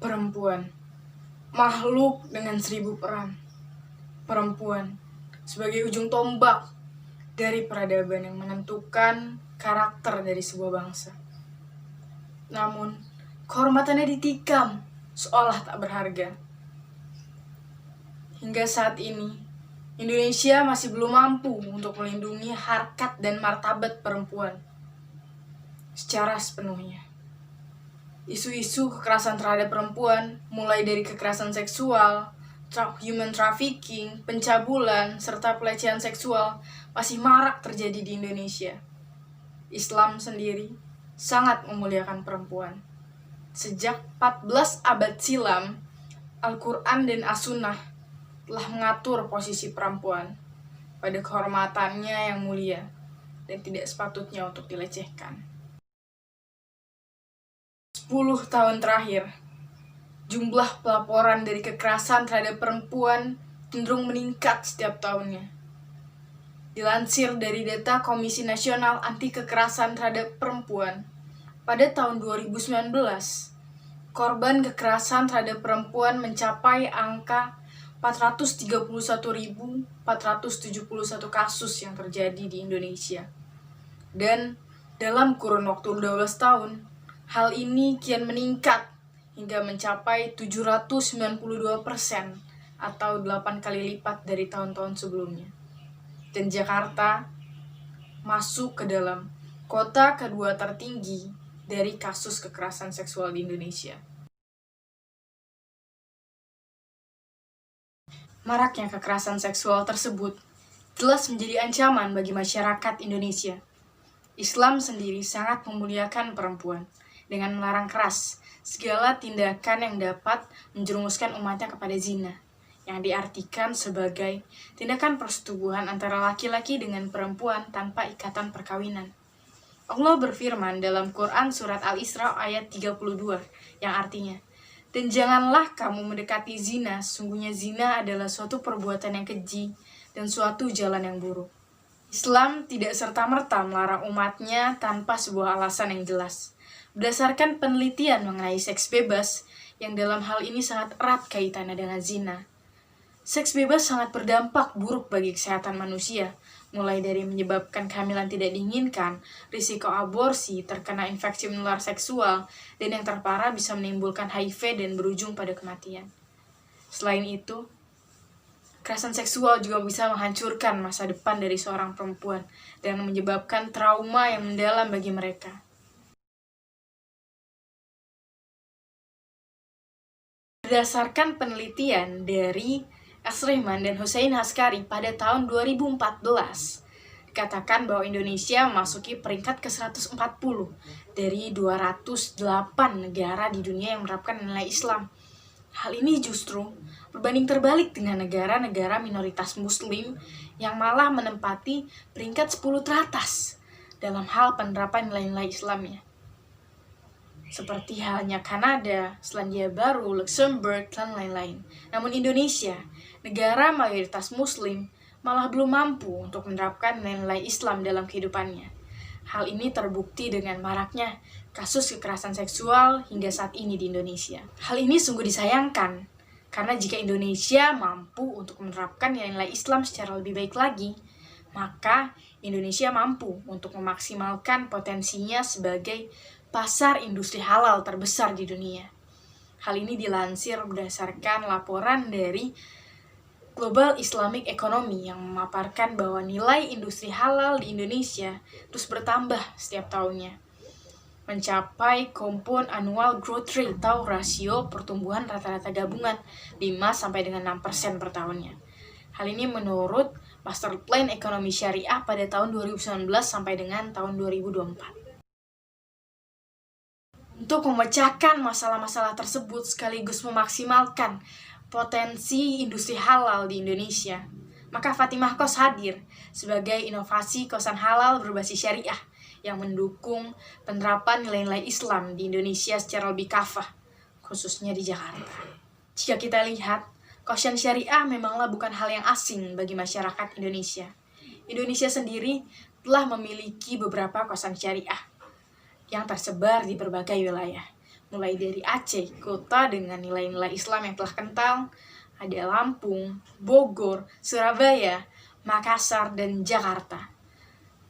Perempuan, makhluk dengan 1000 peran. Perempuan sebagai ujung tombak dari peradaban yang menentukan karakter dari sebuah bangsa. Namun, kehormatannya ditikam seolah tak berharga. Hingga saat ini, Indonesia masih belum mampu untuk melindungi harkat dan martabat perempuan secara sepenuhnya. Isu-isu kekerasan terhadap perempuan, mulai dari kekerasan seksual, human trafficking, pencabulan, serta pelecehan seksual masih marak terjadi di Indonesia. Islam sendiri sangat memuliakan perempuan. Sejak 14 abad silam, Al-Quran dan As-Sunnah telah mengatur posisi perempuan pada kehormatannya yang mulia dan tidak sepatutnya untuk dilecehkan. 10 tahun terakhir, jumlah pelaporan dari kekerasan terhadap perempuan cenderung meningkat setiap tahunnya. Dilansir dari data Komisi Nasional Anti Kekerasan Terhadap Perempuan, pada tahun 2019, korban kekerasan terhadap perempuan mencapai angka 431.471 kasus yang terjadi di Indonesia. Dan dalam kurun waktu 12 tahun, hal ini kian meningkat hingga mencapai 792% atau 8 kali lipat dari tahun-tahun sebelumnya. Dan Jakarta masuk ke dalam kota kedua tertinggi dari kasus kekerasan seksual di Indonesia. Maraknya kekerasan seksual tersebut jelas menjadi ancaman bagi masyarakat Indonesia. Islam sendiri sangat memuliakan perempuan dengan melarang keras segala tindakan yang dapat menjerumuskan umatnya kepada zina, yang diartikan sebagai tindakan persetubuhan antara laki-laki dengan perempuan tanpa ikatan perkawinan. Allah berfirman dalam Quran Surat Al-Isra ayat 32, yang artinya, "Dan janganlah kamu mendekati zina, sungguhnya zina adalah suatu perbuatan yang keji dan suatu jalan yang buruk." Islam tidak serta-merta melarang umatnya tanpa sebuah alasan yang jelas. Berdasarkan penelitian mengenai seks bebas, yang dalam hal ini sangat erat kaitannya dengan zina. Seks bebas sangat berdampak buruk bagi kesehatan manusia, mulai dari menyebabkan kehamilan tidak diinginkan, risiko aborsi, terkena infeksi menular seksual, dan yang terparah bisa menimbulkan HIV dan berujung pada kematian. Selain itu, kekerasan seksual juga bisa menghancurkan masa depan dari seorang perempuan dan menyebabkan trauma yang mendalam bagi mereka. Berdasarkan penelitian dari Asrihman dan Hussein Haskari pada tahun 2014, dikatakan bahwa Indonesia memasuki peringkat ke-140 dari 208 negara di dunia yang menerapkan nilai Islam. Hal ini justru berbanding terbalik dengan negara-negara minoritas muslim yang malah menempati peringkat 10 teratas dalam hal penerapan nilai-nilai Islamnya. Seperti halnya Kanada, Selandia Baru, Luxembourg, dan lain-lain. Namun Indonesia, negara mayoritas muslim, malah belum mampu untuk menerapkan nilai-nilai Islam dalam kehidupannya. Hal ini terbukti dengan maraknya kasus kekerasan seksual hingga saat ini di Indonesia. Hal ini sungguh disayangkan, karena jika Indonesia mampu untuk menerapkan nilai-nilai Islam secara lebih baik lagi, maka Indonesia mampu untuk memaksimalkan potensinya sebagai pasar industri halal terbesar di dunia. Hal ini dilansir berdasarkan laporan dari Global Islamic Economy yang memaparkan bahwa nilai industri halal di Indonesia terus bertambah setiap tahunnya, mencapai Compound Annual Growth Rate atau rasio pertumbuhan rata-rata gabungan 5-6% per tahunnya. Hal ini menurut Master Plan Ekonomi Syariah pada tahun 2019 sampai dengan tahun 2024. Untuk memecahkan masalah-masalah tersebut sekaligus memaksimalkan potensi industri halal di Indonesia, maka Fatimah Kos hadir sebagai inovasi kosan halal berbasis syariah yang mendukung penerapan nilai-nilai Islam di Indonesia secara lebih kafah, khususnya di Jakarta. Jika kita lihat, kosan syariah memanglah bukan hal yang asing bagi masyarakat Indonesia. Indonesia sendiri telah memiliki beberapa kosan syariah yang tersebar di berbagai wilayah, mulai dari Aceh, kota dengan nilai-nilai Islam yang telah kental, ada Lampung, Bogor, Surabaya, Makassar, dan Jakarta.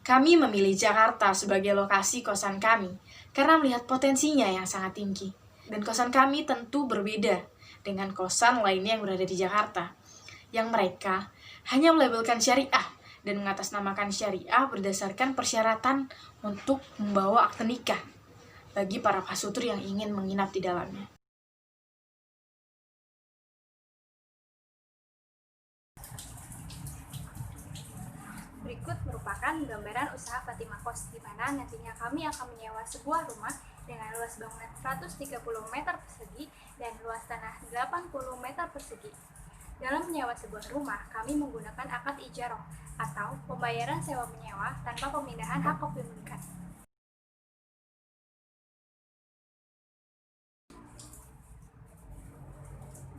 Kami memilih Jakarta sebagai lokasi kosan kami karena melihat potensinya yang sangat tinggi. Dan kosan kami tentu berbeda dengan kosan lainnya yang berada di Jakarta, yang mereka hanya melabelkan syariah dan mengatasnamakan syariah berdasarkan persyaratan untuk membawa akte nikah bagi para pasutur yang ingin menginap di dalamnya. Berikut merupakan gambaran usaha Fatimah Kos, di mana nantinya kami akan menyewa sebuah rumah dengan luas bangunan 130 meter persegi dan luas tanah 80 meter persegi. Dalam menyewa sebuah rumah, kami menggunakan akad ijarah atau pembayaran sewa menyewa tanpa pemindahan hak kepemilikan.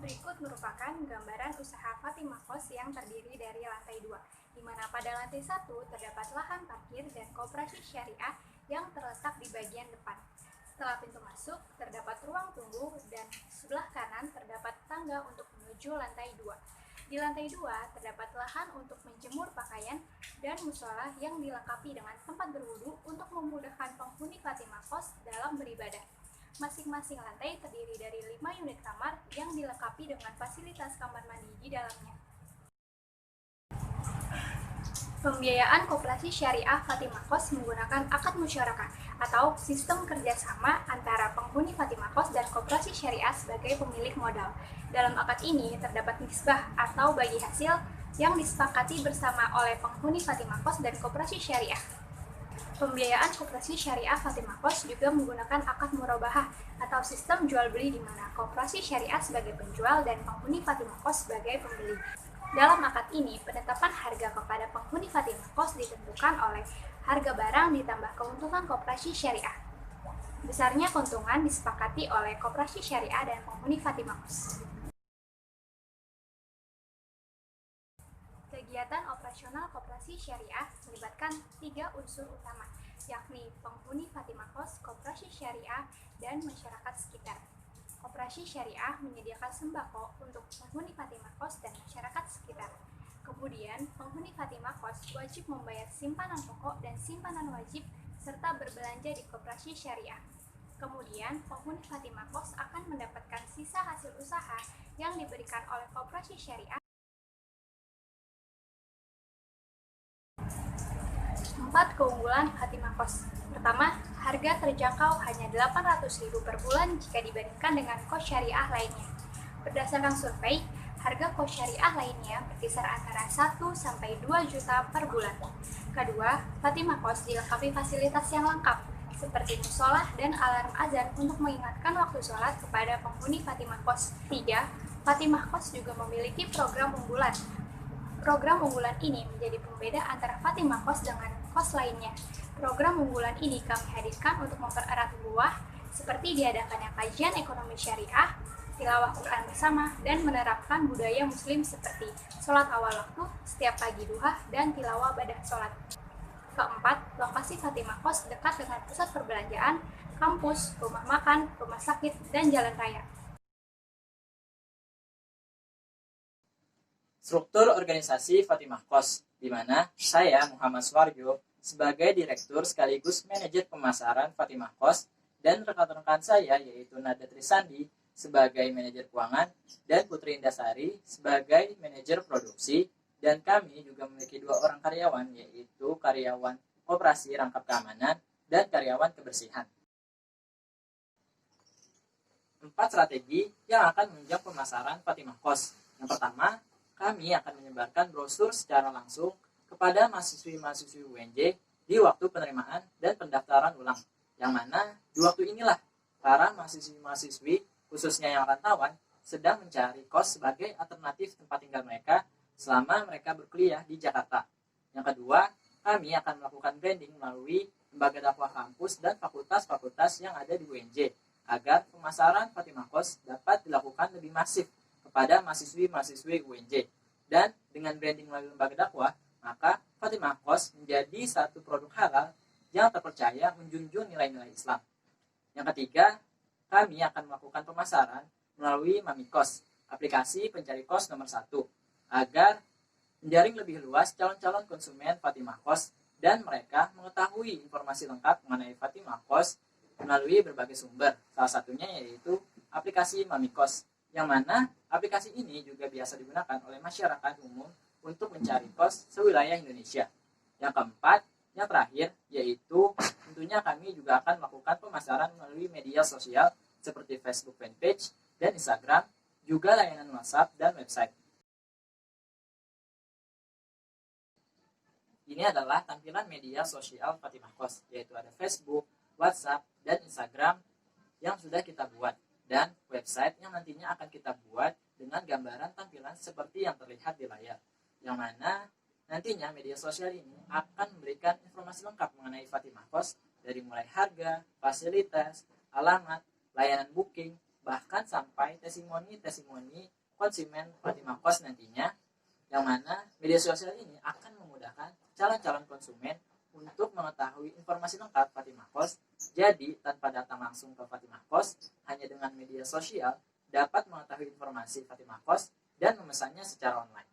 Berikut merupakan gambaran usaha Fatimah Kos yang terdiri dari lantai 2, di mana pada lantai 1 terdapat lahan parkir dan koperasi syariah yang terletak di bagian depan. Setelah pintu masuk, terdapat ruang tunggu dan sebelah kanan terdapat tangga untuk menuju lantai 2. Di lantai 2 terdapat lahan untuk menjemur pakaian dan musola yang dilengkapi dengan tempat berwudu untuk memudahkan penghuni Fatimah Kos dalam beribadah. Masing-masing lantai terdiri dari 5 unit kamar yang dilengkapi dengan fasilitas kamar mandi di dalamnya. Pembiayaan koperasi syariah Fatimah Kos menggunakan akad musyarakah atau sistem kerjasama antara penghuni Fatimah Kos dan koperasi syariah sebagai pemilik modal. Dalam akad ini terdapat nisbah atau bagi hasil yang disepakati bersama oleh penghuni Fatimah Kos dan koperasi syariah. Pembiayaan koperasi syariah Fatimah Kos juga menggunakan akad murabahah atau sistem jual beli di mana koperasi syariah sebagai penjual dan penghuni Fatimah Kos sebagai pembeli. Dalam akad ini, penetapan harga kepada penghuni Fatimah Kos ditentukan oleh harga barang ditambah keuntungan koperasi syariah. Besarnya keuntungan disepakati oleh koperasi syariah dan penghuni Fatimah Kos. Kegiatan operasional koperasi syariah melibatkan 3 unsur utama, yakni penghuni Fatimah Kos, koperasi syariah, dan masyarakat sekitar. Koperasi syariah menyediakan sembako untuk penghuni Fatimah Kos dan masyarakat sekitar. Kemudian, penghuni Fatimah Kos wajib membayar simpanan pokok dan simpanan wajib serta berbelanja di koperasi syariah. Kemudian, penghuni Fatimah Kos akan mendapatkan sisa hasil usaha yang diberikan oleh koperasi syariah. 4 keunggulan Fatimah Kos. Pertama, harga terjangkau hanya 800.000 per bulan jika dibandingkan dengan kos syariah lainnya. Berdasarkan survei, harga kos syariah lainnya berkisar antara 1 sampai 2 juta per bulan. Kedua, Fatimah Kos dilengkapi fasilitas yang lengkap, seperti musola dan alarm azan untuk mengingatkan waktu sholat kepada penghuni Fatimah Kos. 3. Fatimah Kos juga memiliki program unggulan. Program unggulan ini menjadi pembeda antara Fatimah Kos dengan kos lainnya. Program unggulan ini kami hadirkan untuk mempererat ukhuwah, seperti diadakannya kajian ekonomi syariah, tilawah Quran bersama, dan menerapkan budaya muslim seperti sholat awal waktu, setiap pagi duha, dan tilawah badah sholat. Keempat, lokasi Fatimah Kos dekat dengan pusat perbelanjaan, kampus, rumah makan, rumah sakit, dan jalan raya. Struktur organisasi Fatimah Kos, di mana saya, Muhammad Suwarjo, sebagai Direktur sekaligus Manajer Pemasaran Fatimah Kos, dan rekan-rekan saya yaitu Nada Trisandi sebagai Manajer Keuangan, dan Putri Indasari sebagai Manajer Produksi, dan kami juga memiliki 2 orang karyawan, yaitu karyawan Koperasi Rangkap Keamanan dan karyawan Kebersihan. 4 strategi yang akan menunjang pemasaran Fatimah Kos. Yang pertama, kami akan menyebarkan brosur secara langsung kepada mahasiswi-mahasiswi UNJ di waktu penerimaan dan pendaftaran ulang, yang mana di waktu inilah para mahasiswi-mahasiswi, khususnya yang rantauan, sedang mencari kos sebagai alternatif tempat tinggal mereka selama mereka berkuliah di Jakarta. Yang kedua, kami akan melakukan branding melalui lembaga dakwah kampus dan fakultas-fakultas yang ada di UNJ, agar pemasaran Fatimah Kos dapat dilakukan lebih masif kepada mahasiswi-mahasiswi UNJ. Dan dengan branding melalui lembaga dakwah, maka Fatimah Kos menjadi satu produk halal yang terpercaya menjunjung nilai-nilai Islam. Yang ketiga, kami akan melakukan pemasaran melalui Mamikos, aplikasi pencari kos nomor 1, agar menjaring lebih luas calon-calon konsumen Fatimah Kos dan mereka mengetahui informasi lengkap mengenai Fatimah Kos melalui berbagai sumber. Salah satunya yaitu aplikasi Mamikos, yang mana aplikasi ini juga biasa digunakan oleh masyarakat umum untuk mencari kos sewilayah Indonesia. Yang keempat, yang terakhir, yaitu tentunya kami juga akan melakukan pemasaran melalui media sosial seperti Facebook Fanpage dan Instagram, juga layanan WhatsApp dan website. Ini adalah tampilan media sosial Fatimah Kos, yaitu ada Facebook, WhatsApp, dan Instagram yang sudah kita buat, dan website yang nantinya akan kita buat dengan gambaran tampilan seperti yang terlihat di layar, yang mana nantinya media sosial ini akan memberikan informasi lengkap mengenai Fatimah Kos dari mulai harga, fasilitas, alamat, layanan booking, bahkan sampai testimoni konsumen Fatimah Kos nantinya, yang mana media sosial ini akan memudahkan calon-calon konsumen untuk mengetahui informasi lengkap Fatimah Kos. Jadi tanpa datang langsung ke Fatimah Kos, hanya dengan media sosial dapat mengetahui informasi Fatimah Kos dan memesannya secara online.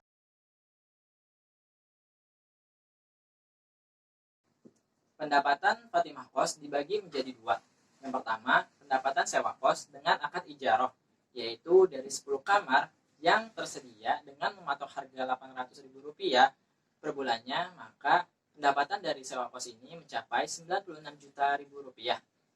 Pendapatan Fatimah Kos dibagi menjadi dua. Yang pertama, pendapatan sewa kos dengan akad ijaroh, yaitu dari 10 kamar yang tersedia dengan mematok harga Rp800.000 per bulannya, maka pendapatan dari sewa kos ini mencapai Rp96 juta.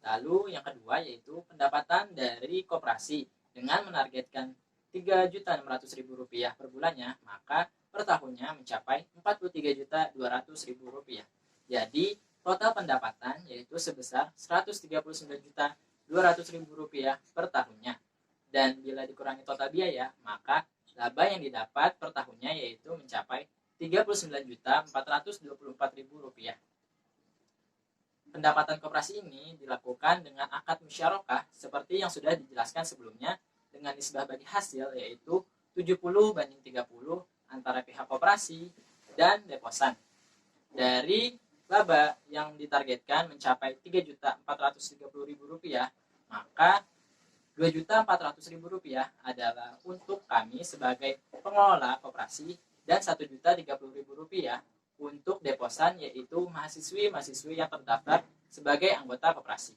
Lalu yang kedua yaitu pendapatan dari koperasi dengan menargetkan Rp3.600.000 per bulannya, maka per tahunnya mencapai Rp43.200.000. Jadi total pendapatan yaitu sebesar Rp139.200.000 per tahunnya. Dan bila dikurangi total biaya, maka laba yang didapat per tahunnya yaitu mencapai Rp39.424.000. Pendapatan koperasi ini dilakukan dengan akad musyarakah seperti yang sudah dijelaskan sebelumnya, dengan nisbah bagi hasil yaitu 70/30 antara pihak koperasi dan deposan. Dari laba yang ditargetkan mencapai Rp3.430.000, maka Rp2.400.000 adalah untuk kami sebagai pengelola koperasi dan Rp1.030.000 untuk deposan, yaitu mahasiswi-mahasiswi yang terdaftar sebagai anggota koperasi.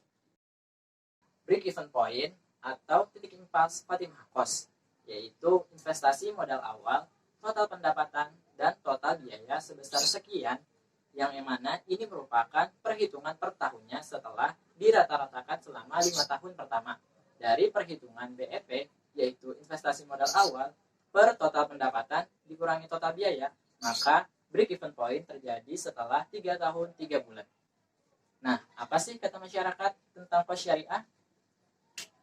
Break even point atau titik impas Fatimah Kos, yaitu investasi modal awal, total pendapatan, dan total biaya sebesar sekian, yang mana ini merupakan perhitungan per tahunnya setelah dirata-ratakan selama 5 tahun pertama. Dari perhitungan BEP, yaitu investasi modal awal per total pendapatan dikurangi total biaya, maka break even point terjadi setelah 3 tahun 3 bulan. Nah, apa sih kata masyarakat tentang kos syariah?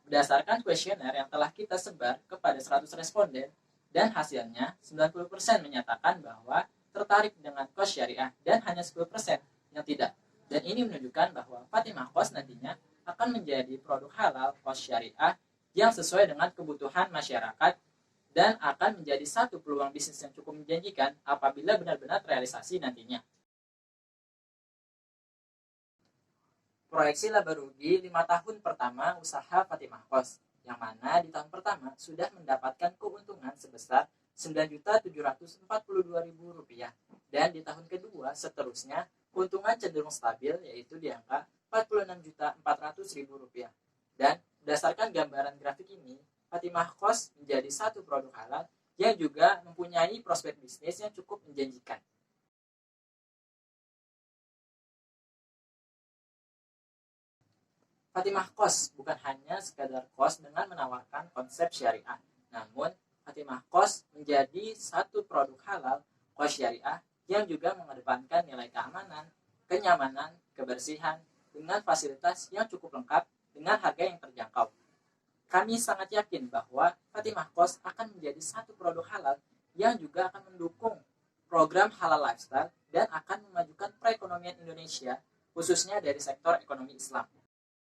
Berdasarkan kuesioner yang telah kita sebar kepada 100 responden, dan hasilnya 90% menyatakan bahwa tertarik dengan kos syariah dan hanya 10% yang tidak. Dan ini menunjukkan bahwa Fatimah Kos nantinya akan menjadi produk halal kos syariah yang sesuai dengan kebutuhan masyarakat dan akan menjadi satu peluang bisnis yang cukup menjanjikan apabila benar-benar realisasi nantinya. Proyeksi laba rugi 5 tahun pertama usaha Fatimah Kos, yang mana di tahun pertama sudah mendapatkan keuntungan sebesar Rp9.742.000, dan di tahun kedua seterusnya keuntungan cenderung stabil yaitu di angka Rp46.400.000. Dan berdasarkan gambaran grafik ini, Fatimah Kos menjadi satu produk halal yang juga mempunyai prospek bisnis yang cukup menjanjikan. Fatimah Kos bukan hanya sekadar kos dengan menawarkan konsep syariah, namun Fatimah Kos menjadi satu produk halal kos syariah yang juga mengedepankan nilai keamanan, kenyamanan, kebersihan, dengan fasilitas yang cukup lengkap dengan harga yang terjangkau. Kami sangat yakin bahwa Fatimah Kos akan menjadi satu produk halal yang juga akan mendukung program halal lifestyle dan akan memajukan perekonomian Indonesia, khususnya dari sektor ekonomi Islam.